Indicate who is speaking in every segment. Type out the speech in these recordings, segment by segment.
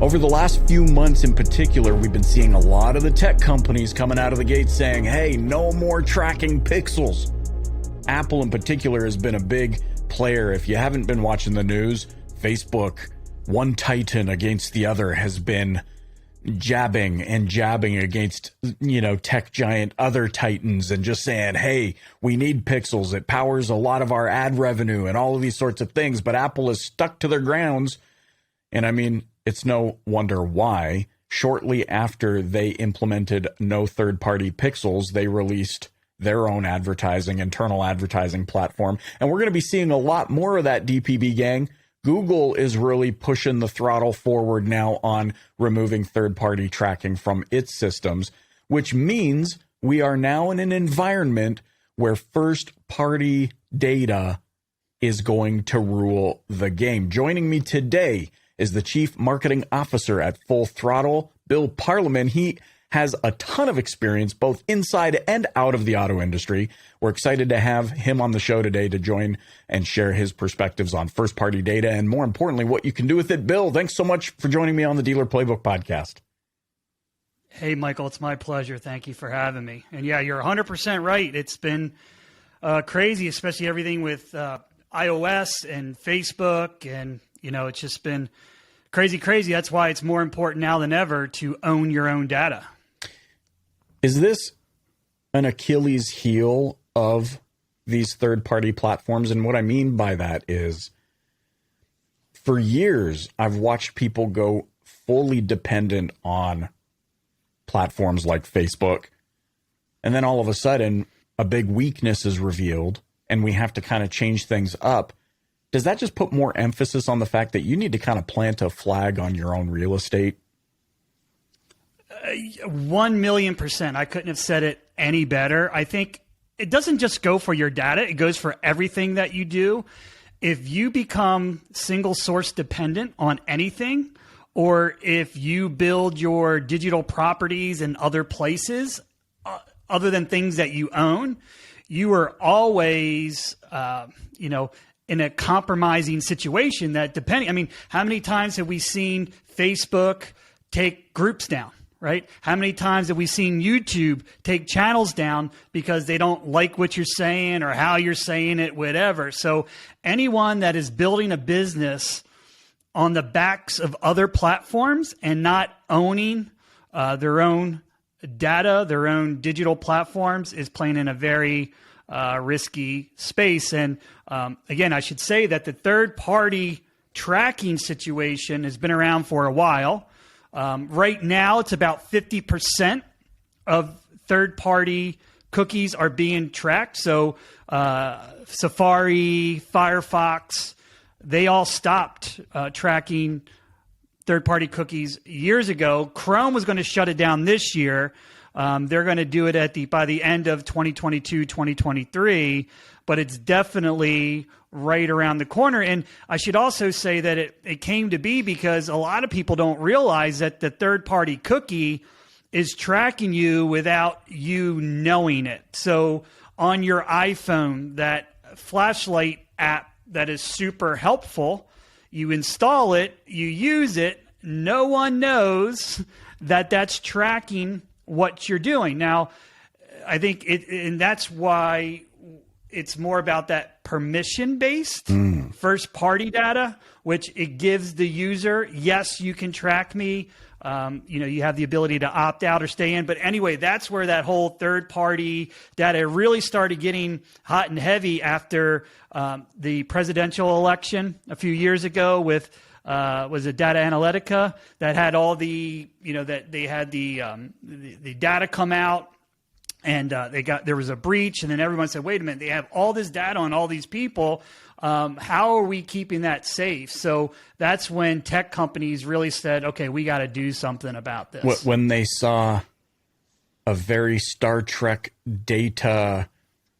Speaker 1: Over the last few months in particular, we've been seeing a lot of the tech companies coming out of the gate saying, hey, no more tracking pixels. Apple in particular has been a big player. If you haven't been watching the news, Facebook, one titan against the other, has been jabbing against, tech giant other titans and just saying, hey, we need pixels. It powers a lot of our ad revenue and all of these sorts of things. But Apple is stuck to their grounds. And I mean, it's no wonder why. Shortly after they implemented no third-party pixels, they released their own internal advertising platform. And we're going to be seeing a lot more of that, DPB gang. Google is really pushing the throttle forward now on removing third-party tracking from its systems, which means we are now in an environment where first-party data is going to rule the game. Joining me today is the Chief Marketing Officer at Full Throttle, Bill Parlaman. He has a ton of experience both inside and out of the auto industry. We're excited to have him on the show today to join and share his perspectives on first-party data and, more importantly, what you can do with it. Bill, thanks so much for joining me on the Dealer Playbook podcast.
Speaker 2: Hey, Michael, it's my pleasure. Thank you for having me. And yeah, you're 100% right. It's been crazy, especially everything with iOS and Facebook, and it's just been crazy. That's why it's more important now than ever to own your own data.
Speaker 1: Is this an Achilles heel of these third-party platforms? And what I mean by that is, for years, I've watched people go fully dependent on platforms like Facebook. And then all of a sudden, a big weakness is revealed, and we have to kind of change things up. Does that just put more emphasis on the fact that you need to kind of plant a flag on your own real estate?
Speaker 2: 1,000,000%. I couldn't have said it any better. I think it doesn't just go for your data. It goes for everything that you do. If you become single source dependent on anything, or if you build your digital properties in other places, other than things that you own, you are always, in a compromising situation that how many times have we seen Facebook take groups down, right? How many times have we seen YouTube take channels down because they don't like what you're saying or how you're saying it, whatever. So anyone that is building a business on the backs of other platforms and not owning their own data, their own digital platforms, is playing in a very risky space. And again, I should say that the third-party tracking situation has been around for a while. Right now, it's about 50% of third-party cookies are being tracked. So Safari, Firefox, they all stopped tracking third-party cookies years ago. Chrome was going to shut it down this year. They're going to do it by the end of 2022, 2023, but it's definitely right around the corner. And I should also say that it came to be because a lot of people don't realize that the third-party cookie is tracking you without you knowing it. So on your iPhone, that flashlight app that is super helpful, you install it, you use it, no one knows that that's tracking what you're doing. Now, I think and that's why it's more about that permission-based first-party data, which it gives the user, yes, you can track me. You have the ability to opt out or stay in. But anyway, that's where that whole third-party data really started getting hot and heavy after the presidential election a few years ago with was it Data Analytica that had all the, that they had the data come out, and there was a breach, and then everyone said, wait a minute, they have all this data on all these people. How are we keeping that safe? So that's when tech companies really said, okay, we got to do something about this.
Speaker 1: When they saw a very Star Trek data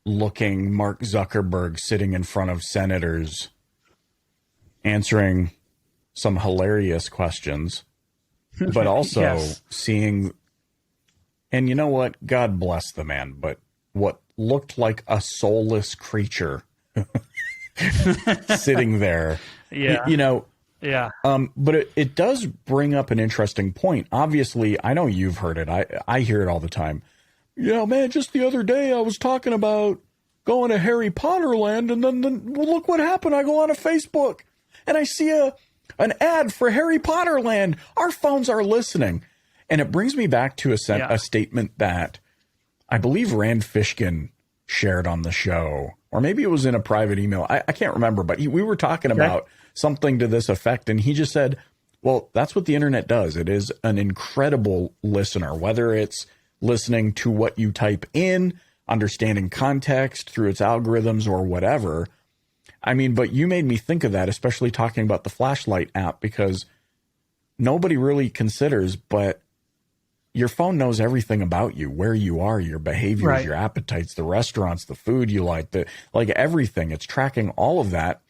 Speaker 1: looking Mark Zuckerberg sitting in front of senators answering some hilarious questions, but also
Speaker 2: yes.
Speaker 1: seeing, and you know what? God bless the man, but what looked like a soulless creature sitting there.
Speaker 2: Yeah. Yeah.
Speaker 1: But it does bring up an interesting point. Obviously, I know you've heard it. I hear it all the time. Yeah, man, just the other day I was talking about going to Harry Potter Land, and then well, look what happened. I go on to Facebook, and I see an ad for Harry Potter Land. Our phones are listening. And it brings me back to a statement that I believe Rand Fishkin shared on the show, or maybe it was in a private email. I can't remember, but we were talking about something to this effect, and he just said, well, that's what the internet does. It is an incredible listener, whether it's listening to what you type in, understanding context through its algorithms or whatever. I mean, but you made me think of that, especially talking about the flashlight app, because nobody really considers, but your phone knows everything about you, where you are, your behaviors, your appetites, the restaurants, the food you like everything. It's tracking all of that.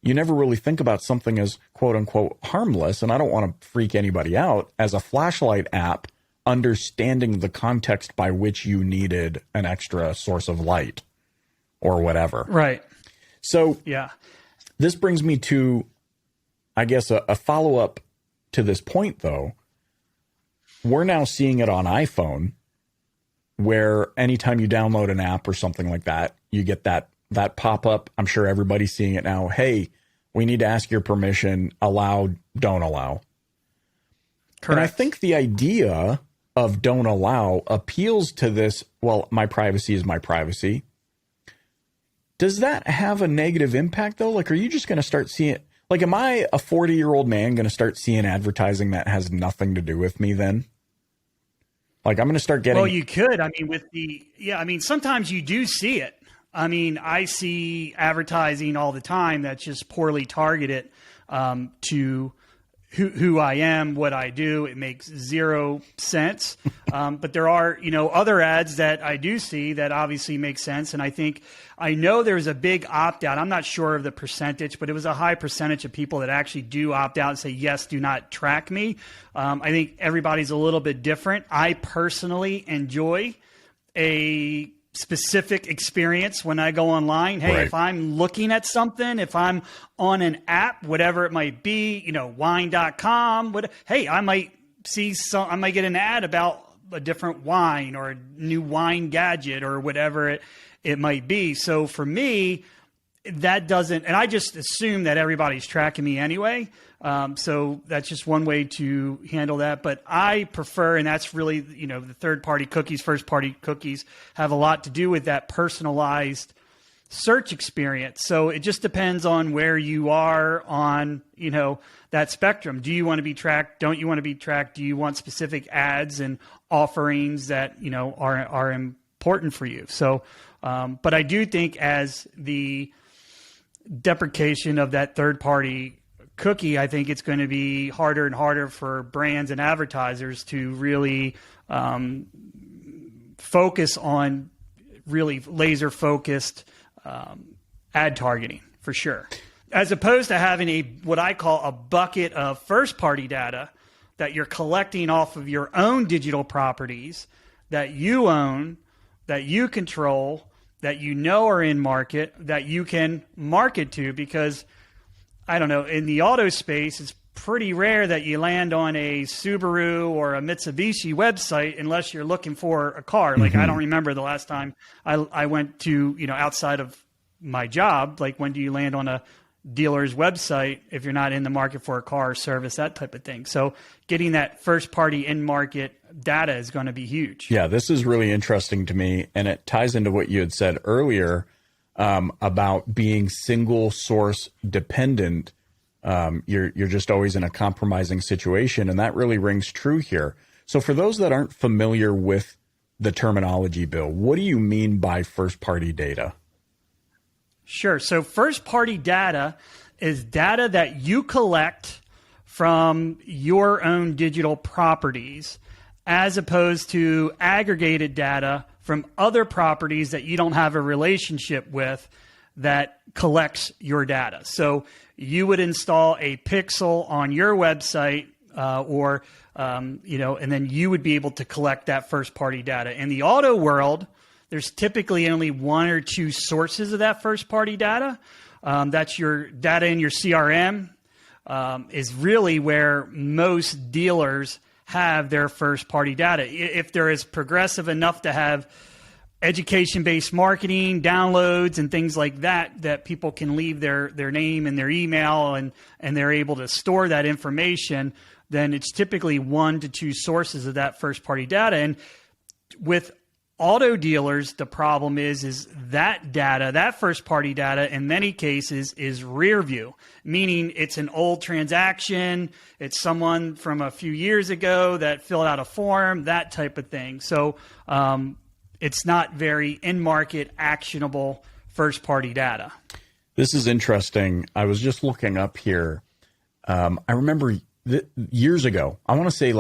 Speaker 1: You never really think about something as quote unquote harmless. And I don't want to freak anybody out, as a flashlight app, understanding the context by which you needed an extra source of light or whatever.
Speaker 2: Right.
Speaker 1: So
Speaker 2: yeah,
Speaker 1: this brings me to, I guess, a follow-up to this point, though. We're now seeing it on iPhone, where anytime you download an app or something like that, you get that pop-up. I'm sure everybody's seeing it now. Hey, we need to ask your permission. Allow, don't allow. Correct. And I think the idea of don't allow appeals to this, well, my privacy is my privacy. Does that have a negative impact, though? Like, are you just going to start seeing it? Like, am I, a 40-year-old man, going to start seeing advertising that has nothing to do with me then? Like, I'm going to start getting...
Speaker 2: Well, you could. I mean, sometimes you do see it. I mean, I see advertising all the time that's just poorly targeted to who I am, what I do. It makes zero sense. But there are, other ads that I do see that obviously make sense. And I know there's a big opt-out. I'm not sure of the percentage, but it was a high percentage of people that actually do opt out and say, yes, do not track me. I think everybody's a little bit different. I personally enjoy a specific experience when I go online. Hey, if I'm looking at something, if I'm on an app, whatever it might be, wine.com, hey, I might get an ad about a different wine or a new wine gadget or whatever it might be. So for me, that doesn't, and I just assume that everybody's tracking me anyway. So that's just one way to handle that. But I prefer, and that's really, the third-party cookies, first-party cookies have a lot to do with that personalized search experience. So it just depends on where you are on, that spectrum. Do you want to be tracked? Don't you want to be tracked? Do you want specific ads and offerings that, are important for you? So, but I do think as the deprecation of that third-party cookie, I think it's going to be harder and harder for brands and advertisers to really focus on really laser-focused ad targeting, for sure. As opposed to having what I call a bucket of first-party data that you're collecting off of your own digital properties that you own, that you control, that are in market, that you can market to, because I don't know, in the auto space, it's pretty rare that you land on a Subaru or a Mitsubishi website unless you're looking for a car. Like, I don't remember the last time I went to, outside of my job, like when do you land on a dealer's website if you're not in the market for a car or service, that type of thing. So getting that first party in market data is going to be huge. Yeah,
Speaker 1: this is really interesting to me. And it ties into what you had said earlier about being single source dependent. You're just always in a compromising situation. And that really rings true here. So for those that aren't familiar with the terminology, Bill, what do you mean by first party data?
Speaker 2: Sure. So first party data is data that you collect from your own digital properties, as opposed to aggregated data from other properties that you don't have a relationship with that collects your data. So you would install a pixel on your website and then you would be able to collect that first party data. In the auto world, there's typically only one or two sources of that first party data. That's your data in your CRM, is really where most dealers have their first-party data. If they're as progressive enough to have education-based marketing, downloads, and things like that people can leave their name and their email, and they're able to store that information, then it's typically 1 to 2 sources of that first-party data. And with auto dealers, the problem is that data, that first-party data, in many cases is rear view, meaning it's an old transaction, it's someone from a few years ago that filled out a form, that type of thing. So it's not very in-market, actionable first-party data.
Speaker 1: This is interesting. I was just looking up here. I remember years ago, I want to say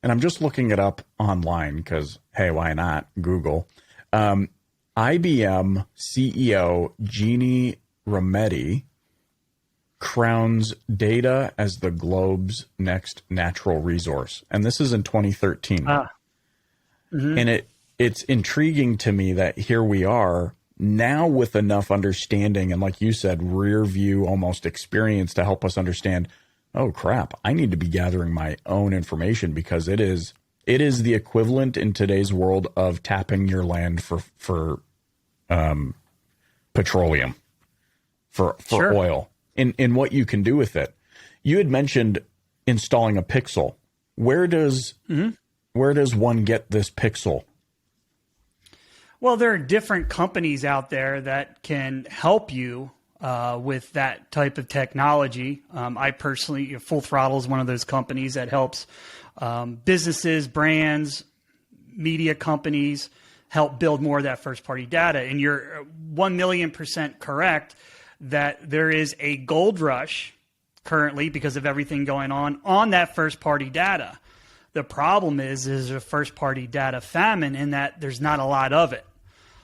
Speaker 1: and I'm just looking it up online because, hey, why not? Google. IBM CEO Jeannie Rometty crowns data as the globe's next natural resource. And this is in 2013. And it's intriguing to me that here we are now with enough understanding and, like you said, rear view almost experience to help us understand, oh crap, I need to be gathering my own information because it is the equivalent in today's world of tapping your land for petroleum, for
Speaker 2: Sure.
Speaker 1: oil, in what you can do with it. You had mentioned installing a pixel. Where does one get this pixel?
Speaker 2: Well, there are different companies out there that can help you with that type of technology. I personally, Full Throttle is one of those companies that helps businesses, brands, media companies help build more of that first-party data. And you're 1,000,000% correct that there is a gold rush currently because of everything going on that first-party data. The problem is a first-party data famine in that there's not a lot of it.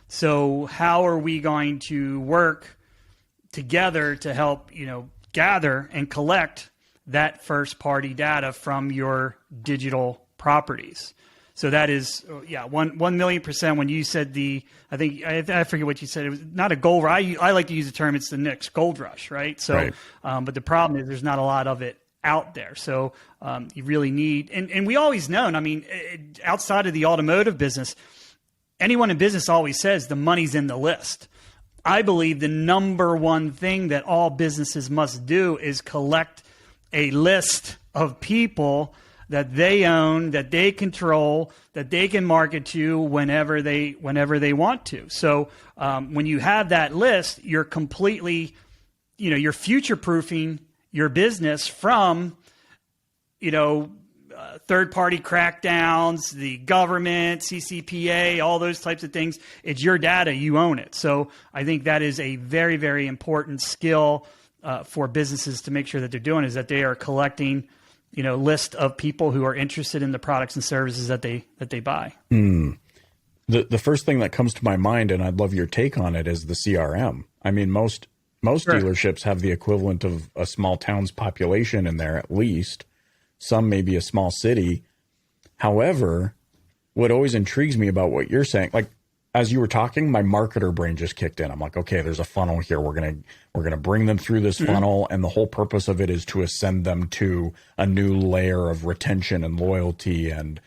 Speaker 2: So how are we going to work together to help, gather and collect that first-party data from your digital properties? So that is, 1,000,000%. When you said I forget what you said. It was not a gold rush. I like to use the term, it's the next gold rush, right? So,
Speaker 1: right.
Speaker 2: But the problem is there's not a lot of it out there. So you really need, and we always known, outside of the automotive business, anyone in business always says the money's in the list. I believe the number one thing that all businesses must do is collect a list of people that they own, that they control, that they can market to whenever they want to. So when you have that list, you're completely, you're future-proofing your business from, third-party crackdowns, the government, CCPA, all those types of things. It's your data. You own it. So I think that is a very, very important skill for businesses to make sure that they're doing, is that they are collecting, list of people who are interested in the products and services that they buy.
Speaker 1: The first thing that comes to my mind, and I'd love your take on it, is the CRM. Most
Speaker 2: Sure.
Speaker 1: dealerships have the equivalent of a small town's population in there, at least. Some may be a small city. However, what always intrigues me about what you're saying, like as you were talking, my marketer brain just kicked in. I'm like, okay, there's a funnel here. We're gonna bring them through this funnel, and the whole purpose of it is to ascend them to a new layer of retention and loyalty and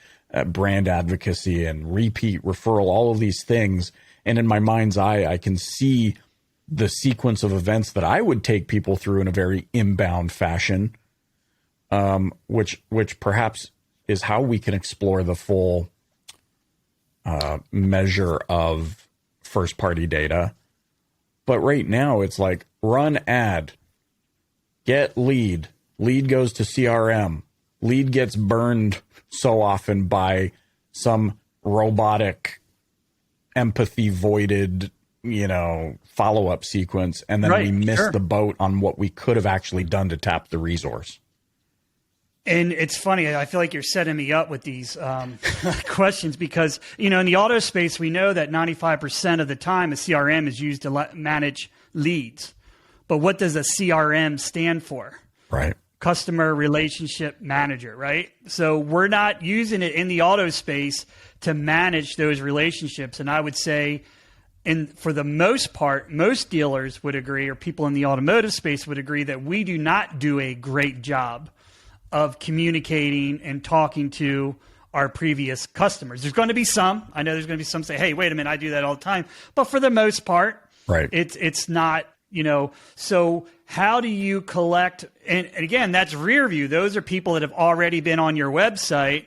Speaker 1: brand advocacy and repeat referral, all of these things. And in my mind's eye, I can see the sequence of events that I would take people through in a very inbound fashion, which perhaps is how we can explore the full measure of first-party data. But right now, it's like run ad, get lead goes to CRM, lead gets burned so often by some robotic, empathy-voided, follow-up sequence, and then we miss the boat on what we could have actually done to tap the resource.
Speaker 2: And it's funny, I feel like you're setting me up with these questions because, in the auto space, we know that 95% of the time a CRM is used to manage leads. But what does a CRM stand for?
Speaker 1: Right.
Speaker 2: Customer Relationship Manager, right? So we're not using it in the auto space to manage those relationships. And I would say And for the most part, most dealers would agree, or people in the automotive space would agree, that we do not do a great job of communicating and talking to our previous customers. There's going to be some. I know there's going to be some say, hey, wait a minute, I do that all the time. But for the most part,
Speaker 1: right,
Speaker 2: it's not, so how do you collect? And again, that's rear view. Those are people that have already been on your website,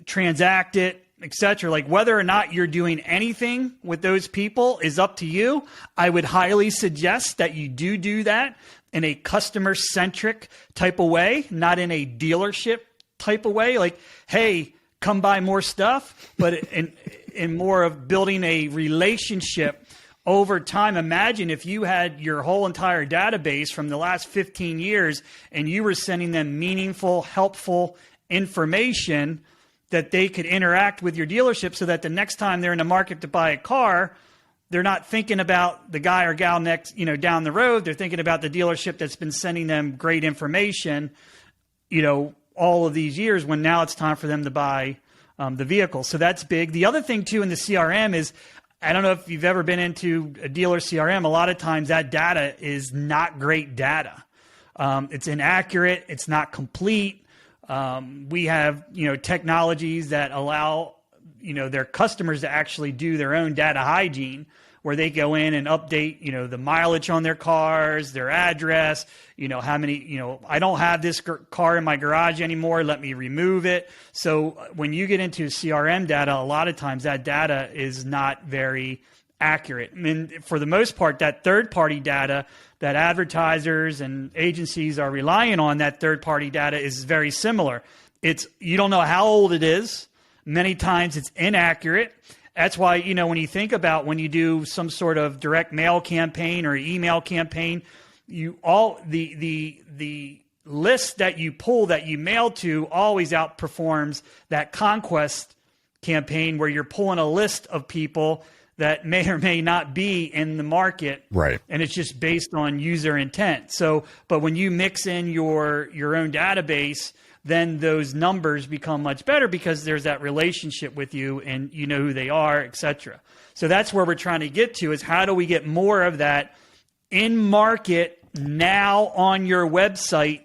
Speaker 2: transacted, etc. Like whether or not you're doing anything with those people is up to you. I would highly suggest that you do that in a customer-centric type of way, not in a dealership type of way. Like, hey, come buy more stuff, but in more of building a relationship over time. Imagine if you had your whole entire database from the last 15 years and you were sending them meaningful, helpful information that they could interact with your dealership so that the next time they're in the market to buy a car, they're not thinking about the guy or gal next, down the road. They're thinking about the dealership that's been sending them great information, all of these years, when now it's time for them to buy the vehicle. So that's big. The other thing too in the CRM is, I don't know if you've ever been into a dealer CRM. A lot of times that data is not great data. It's inaccurate. It's not complete. We have, technologies that allow, their customers to actually do their own data hygiene, where they go in and update, the mileage on their cars, their address, how many, I don't have this car in my garage anymore. Let me remove it. So when you get into CRM data, a lot of times that data is not very accurate. I mean, for the most part, that third-party data that advertisers and agencies are relying on, that third-party data is very similar. You don't know how old it is. Many times it's inaccurate. That's why, when you think about when you do some sort of direct mail campaign or email campaign, the list that you pull, that you mail to, always outperforms that conquest campaign where you're pulling a list of people that may or may not be in the market.
Speaker 1: Right.
Speaker 2: And it's just based on user intent. So, but when you mix in your own database, then those numbers become much better because there's that relationship with you and you know who they are, et cetera. So that's where we're trying to get to, is how do we get more of that in market now on your website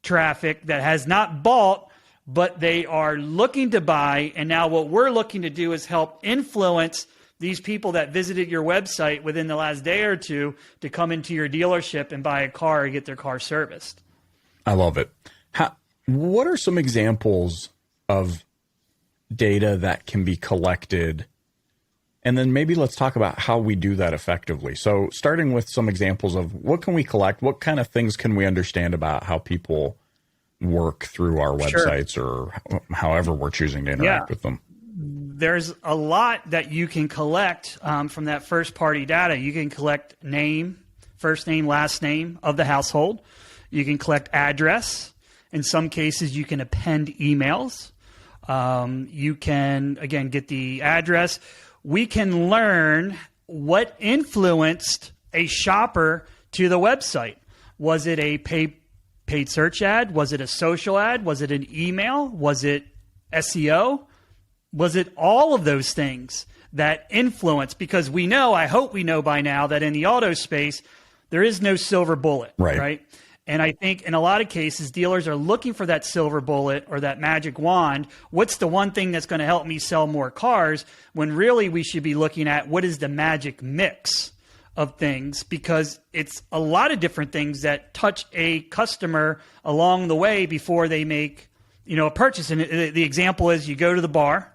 Speaker 2: traffic that has not bought, but they are looking to buy. And now what we're looking to do is help influence these people that visited your website within the last day or two to come into your dealership and buy a car or get their car serviced.
Speaker 1: I love it. What are some examples of data that can be collected? And then maybe let's talk about how we do that effectively. So starting with some examples of what can we collect? What kind of things can we understand about how people work through our websites, sure, or however we're choosing to interact with them?
Speaker 2: There's a lot that you can collect from that first party data. You can collect name, first name, last name of the household. You can collect address. In some cases, you can append emails. You can, again, get the address. We can learn what influenced a shopper to the website. Was it a paid search ad? Was it a social ad? Was it an email? Was it SEO? Was it all of those things that influence? Because we know, I hope we know by now, that in the auto space, there is no silver bullet, right? And I think in a lot of cases, dealers are looking for that silver bullet or that magic wand. What's the one thing that's going to help me sell more cars? When really we should be looking at what is the magic mix of things, because it's a lot of different things that touch a customer along the way before they make, a purchase. And the example is you go to the bar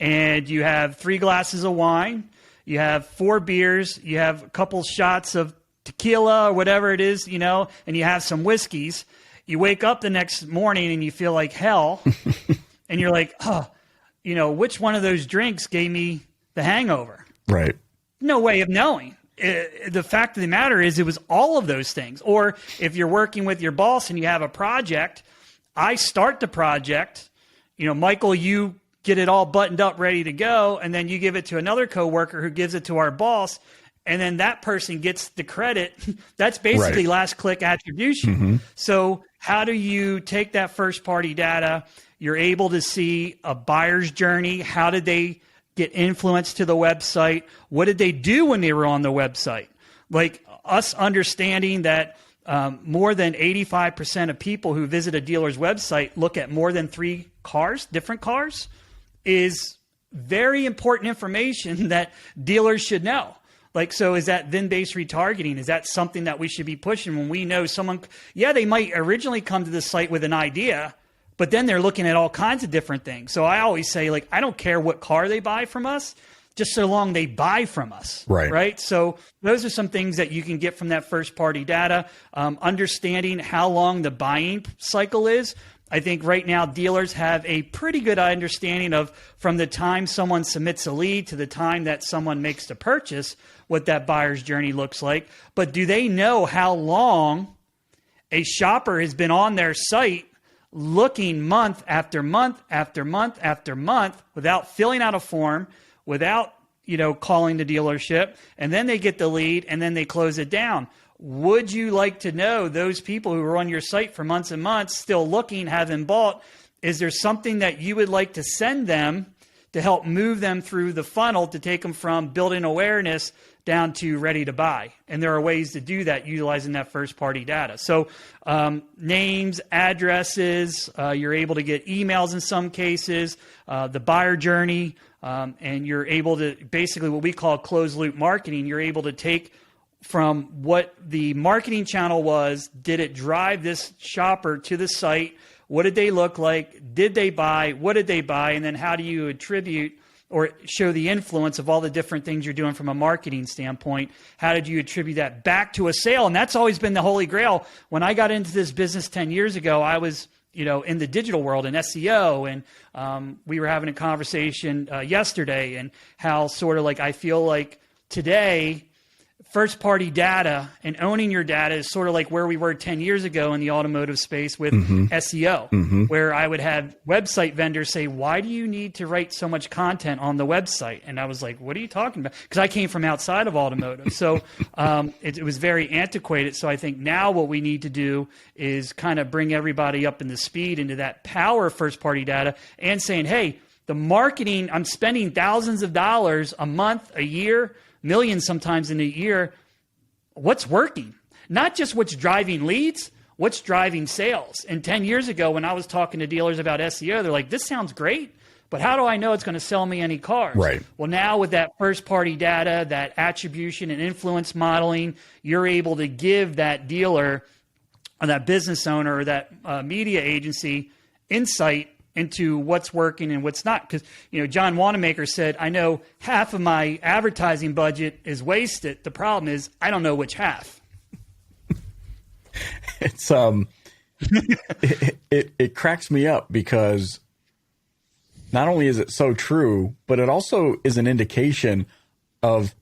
Speaker 2: and you have 3 glasses of wine, you have 4 beers, you have a couple shots of tequila or whatever it is, and you have some whiskeys. You wake up the next morning and you feel like hell. And you're like, which one of those drinks gave me the hangover?
Speaker 1: Right.
Speaker 2: No way of knowing. The fact of the matter is it was all of those things. Or if you're working with your boss and you have a project, I start the project, Michael, you get it all buttoned up, ready to go. And then you give it to another coworker who gives it to our boss. And then that person gets the credit. That's basically
Speaker 1: right,
Speaker 2: last click attribution. Mm-hmm. So how do you take that first party data? You're able to see a buyer's journey. How did they get influence to the website? What did they do when they were on the website? Like us understanding that more than 85% of people who visit a dealer's website look at more than 3 cars, different cars, is very important information that dealers should know. Like, so is that VIN-based retargeting? Is that something that we should be pushing when we know someone, yeah, they might originally come to the site with an idea, but then they're looking at all kinds of different things. So I always say, like, I don't care what car they buy from us, just so long they buy from us. Right. So those are some things that you can get from that first party data. Understanding how long the buying cycle is. I think right now dealers have a pretty good understanding of from the time someone submits a lead to the time that someone makes the purchase, what that buyer's journey looks like. But do they know how long a shopper has been on their site looking month after month after month after month without filling out a form, without, calling the dealership, and then they get the lead and then they close it down? Would you like to know those people who are on your site for months and months, still looking, haven't bought? Is there something that you would like to send them to help move them through the funnel to take them from building awareness down to ready to buy? And there are ways to do that utilizing that first party data. So names, addresses, you're able to get emails in some cases, the buyer journey, and you're able to basically what we call closed loop marketing. You're able to take from what the marketing channel was, did it drive this shopper to the site? What did they look like? Did they buy? What did they buy? And then how do you attribute or show the influence of all the different things you're doing from a marketing standpoint? How did you attribute that back to a sale? And that's always been the holy grail. When I got into this business 10 years ago, I was in the digital world and SEO, and we were having a conversation yesterday, and how sort of like I feel like today, first party data and owning your data is sort of like where we were 10 years ago in the automotive space with SEO, where I would have website vendors say, why do you need to write so much content on the website? And I was like, what are you talking about? Because I came from outside of automotive. So it was very antiquated. So I think now what we need to do is kind of bring everybody up in the speed into that power of first party data and saying, hey, the marketing, I'm spending thousands of dollars a month, a year, millions sometimes in a year. What's working? Not just what's driving leads, what's driving sales. And 10 years ago, when I was talking to dealers about SEO, they're like, this sounds great, but how do I know it's going to sell me any cars?
Speaker 1: Right.
Speaker 2: Well, now with that first party data, that attribution and influence modeling, you're able to give that dealer or that business owner or that media agency insight into what's working and what's not. Because, John Wanamaker said, I know half of my advertising budget is wasted. The problem is I don't know which half.
Speaker 1: It's it cracks me up because not only is it so true, but it also is an indication of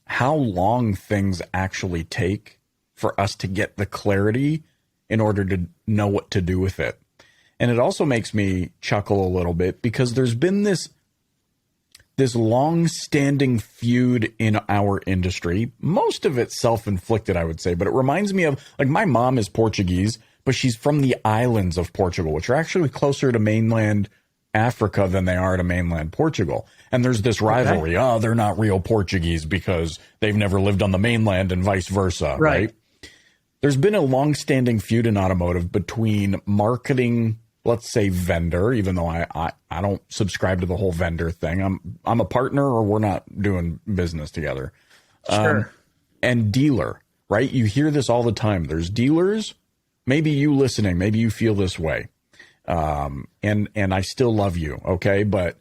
Speaker 1: how long things actually take for us to get the clarity in order to know what to do with it. And it also makes me chuckle a little bit because there's been this long-standing feud in our industry. Most of it self-inflicted, I would say, but it reminds me of, like, my mom is Portuguese, but she's from the islands of Portugal, which are actually closer to mainland Africa than they are to mainland Portugal. And there's this rivalry. Okay. Oh, they're not real Portuguese because they've never lived on the mainland and vice versa, right? There's been a long-standing feud in automotive between marketing, let's say vendor, even though I don't subscribe to the whole vendor thing. I'm a partner or we're not doing business together.
Speaker 2: Sure.
Speaker 1: And dealer, right? You hear this all the time. There's dealers. Maybe you listening, maybe you feel this way. And I still love you. Okay. But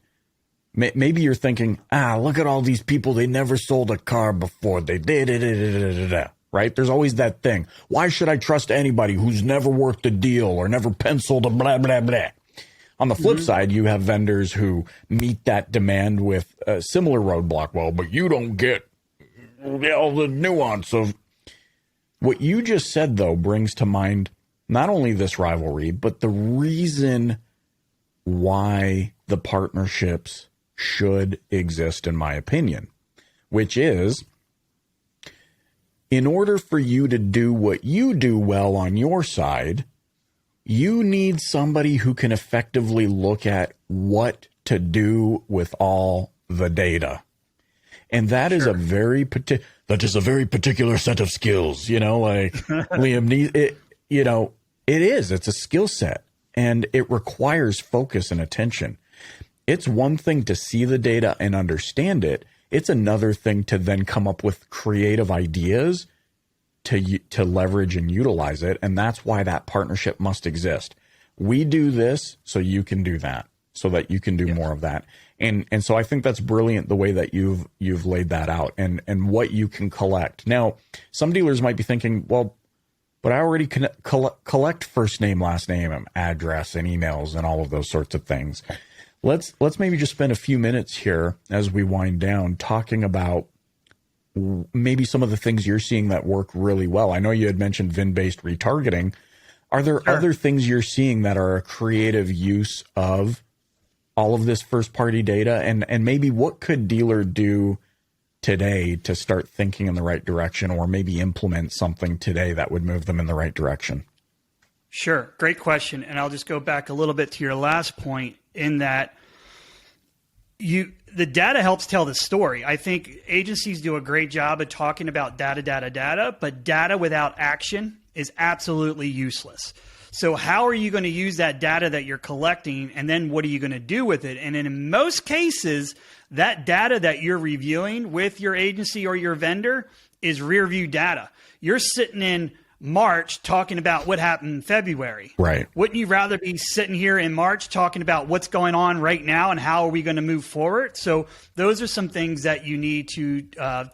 Speaker 1: maybe you're thinking, look at all these people. They never sold a car before. They did it. Right? There's always that thing. Why should I trust anybody who's never worked a deal or never penciled a blah, blah, blah? On the flip side, you have vendors who meet that demand with a similar roadblock. Well, but you don't get all the nuance of what you just said, though, brings to mind not only this rivalry, but the reason why the partnerships should exist, in my opinion, which is, in order for you to do what you do well on your side, you need somebody who can effectively look at what to do with all the data. And that is a very particular set of skills, like Liam, it's a skill set, and it requires focus and attention. It's one thing to see the data and understand it. It's another thing to then come up with creative ideas to leverage and utilize it. And that's why that partnership must exist. We do this so you can do that, so that you can do more of that. And so I think that's brilliant, the way that you've laid that out and what you can collect. Now, some dealers might be thinking, well, but I already collect first name, last name, address, and emails, and all of those sorts of things. Let's maybe just spend a few minutes here as we wind down talking about maybe some of the things you're seeing that work really well. I know you had mentioned VIN-based retargeting. Are there other things you're seeing that are a creative use of all of this first-party data? And maybe what could dealer do today to start thinking in the right direction, or maybe implement something today that would move them in the right direction?
Speaker 2: Sure. Great question. And I'll just go back a little bit to your last point, in that the data helps tell the story. I think agencies do a great job of talking about data, but data without action is absolutely useless. So how are you going to use that data that you're collecting, and then what are you going to do with it? And in most cases, that data that you're reviewing with your agency or your vendor is rear view data. You're sitting in March talking about what happened in February.
Speaker 1: Right.
Speaker 2: Wouldn't you rather be sitting here in March talking about what's going on right now and how are we going to move forward? So those are some things that you need to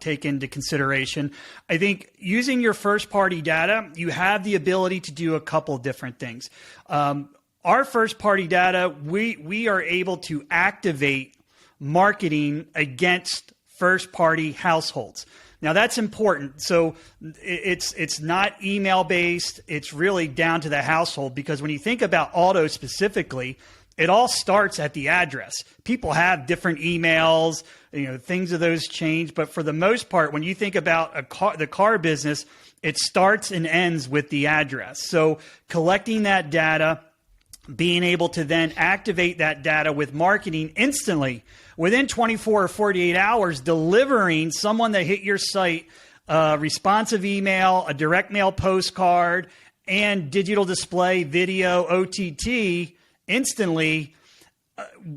Speaker 2: take into consideration. I think using your first party data, you have the ability to do a couple different things. Our first party data, we are able to activate marketing against first party households. Now that's important. So it's not email based. It's really down to the household, because when you think about auto specifically, it all starts at the address. People have different emails, things of those change. But for the most part, when you think about the car business, it starts and ends with the address. So collecting that data, being able to then activate that data with marketing instantly within 24 or 48 hours, delivering someone that hit your site a responsive email, a direct mail postcard, and digital display, video, OTT instantly,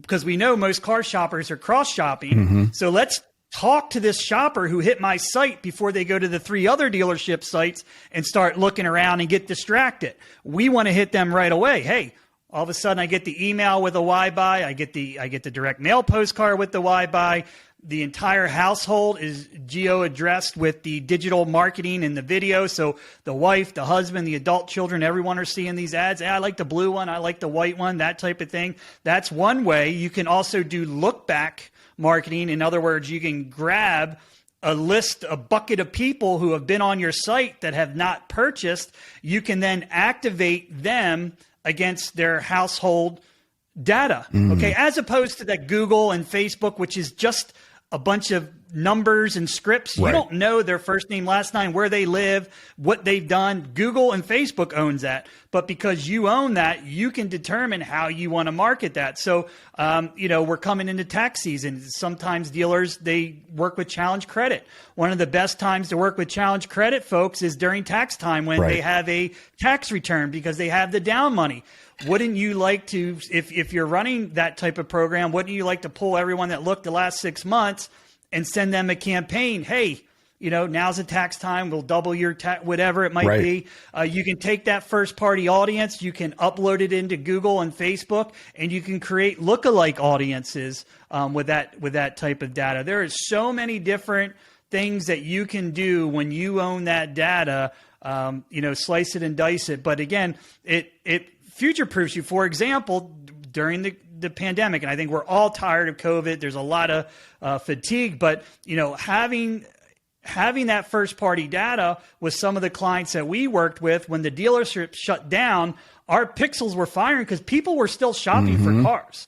Speaker 2: because we know most car shoppers are cross-shopping. Mm-hmm. So let's talk to this shopper who hit my site before they go to the 3 other dealership sites and start looking around and get distracted. We want to hit them right away. Hey, all of a sudden I get the email with a why buy. I get the direct mail postcard with the why buy. The entire household is geo-addressed with the digital marketing and the video. So the wife, the husband, the adult children, everyone are seeing these ads. Hey, I like the blue one. I like the white one, that type of thing. That's one way. You can also do look back marketing. In other words, you can grab a bucket of people who have been on your site that have not purchased. You can then activate them against their household data, okay? As opposed to that Google and Facebook, which is just a bunch of numbers and scripts. Right. You don't know their first name, last name, where they live, what they've done. Google and Facebook owns that. But because you own that, you can determine how you want to market that. So, we're coming into tax season. Sometimes dealers, they work with Challenge Credit. One of the best times to work with Challenge Credit, folks, is during tax time when they have a tax return, because they have the down money. Wouldn't you like to, if you're running that type of program, wouldn't you like to pull everyone that looked the last 6 months and send them a campaign? Hey, now's the tax time. We'll double your tax, whatever it might be. You can take that first party audience, you can upload it into Google and Facebook, and you can create lookalike audiences with that type of data. There is so many different things that you can do when you own that data. Slice it and dice it. But again, it future-proofs you. For example, during the pandemic, and I think we're all tired of COVID. There's a lot of fatigue, but having that first-party data with some of the clients that we worked with, when the dealership shut down, our pixels were firing because people were still shopping for cars,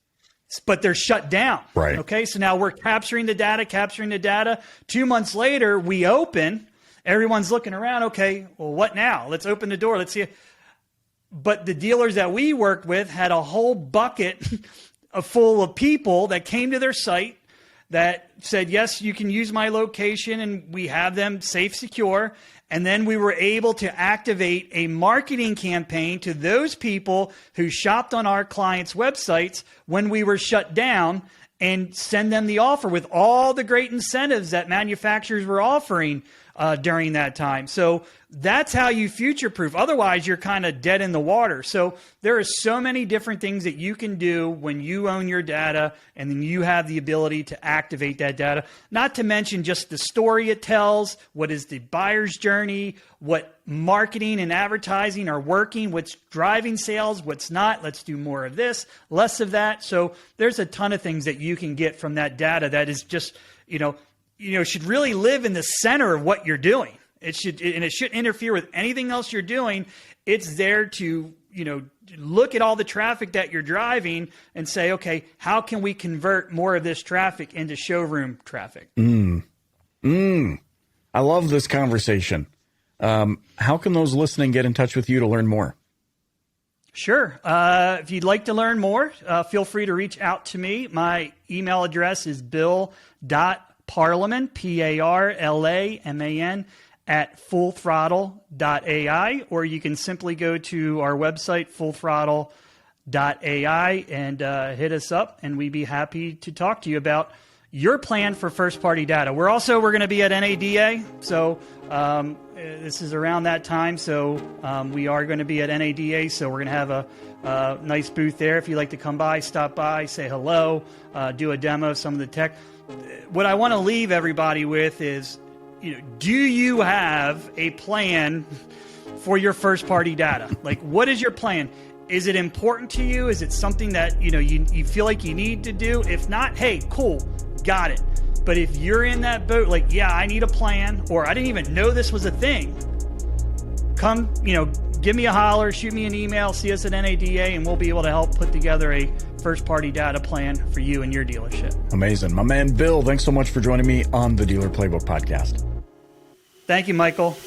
Speaker 2: but they're shut down. Right. Okay, so now we're capturing the data. 2 months later, we open. Everyone's looking around. Okay, well, what now? Let's open the door. Let's see. But the dealers that we worked with had a whole bucket full of people that came to their site that said, yes, you can use my location, and we have them safe, secure. And then we were able to activate a marketing campaign to those people who shopped on our clients' websites when we were shut down, and send them the offer with all the great incentives that manufacturers were offering during that time. So that's how you future-proof. Otherwise, you're kind of dead in the water. So there are so many different things that you can do when you own your data, and then you have the ability to activate that data. Not to mention just the story it tells, what is the buyer's journey, what marketing and advertising are working, what's driving sales, what's not. Let's do more of this, less of that. So there's a ton of things that you can get from that data that is just, should really live in the center of what you're doing. It shouldn't interfere with anything else you're doing. It's there to, look at all the traffic that you're driving and say, okay, how can we convert more of this traffic into showroom traffic?
Speaker 1: I love this conversation. How can those listening get in touch with you to learn more?
Speaker 2: Sure. If you'd like to learn more, feel free to reach out to me. My email address is bill.parlaman, Parlaman, at FullThrottle.ai, or you can simply go to our website, FullThrottle.ai, and hit us up, and we'd be happy to talk to you about your plan for first-party data. We're going to be at NADA, so this is around that time, so we are going to be at NADA, so we're going to have a nice booth there. If you'd like to come by, stop by, say hello, do a demo of some of the tech. What I want to leave everybody with is, do you have a plan for your first-party data? Like, what is your plan? Is it important to you? Is it something that, you feel like you need to do? If not, hey, cool, got it. But if you're in that boat, like, yeah, I need a plan, or I didn't even know this was a thing, come, give me a holler, shoot me an email, see us at NADA, and we'll be able to help put together a first-party data plan for you and your dealership.
Speaker 1: Amazing. My man, Bill, thanks so much for joining me on the Dealer Playbook podcast.
Speaker 2: Thank you, Michael.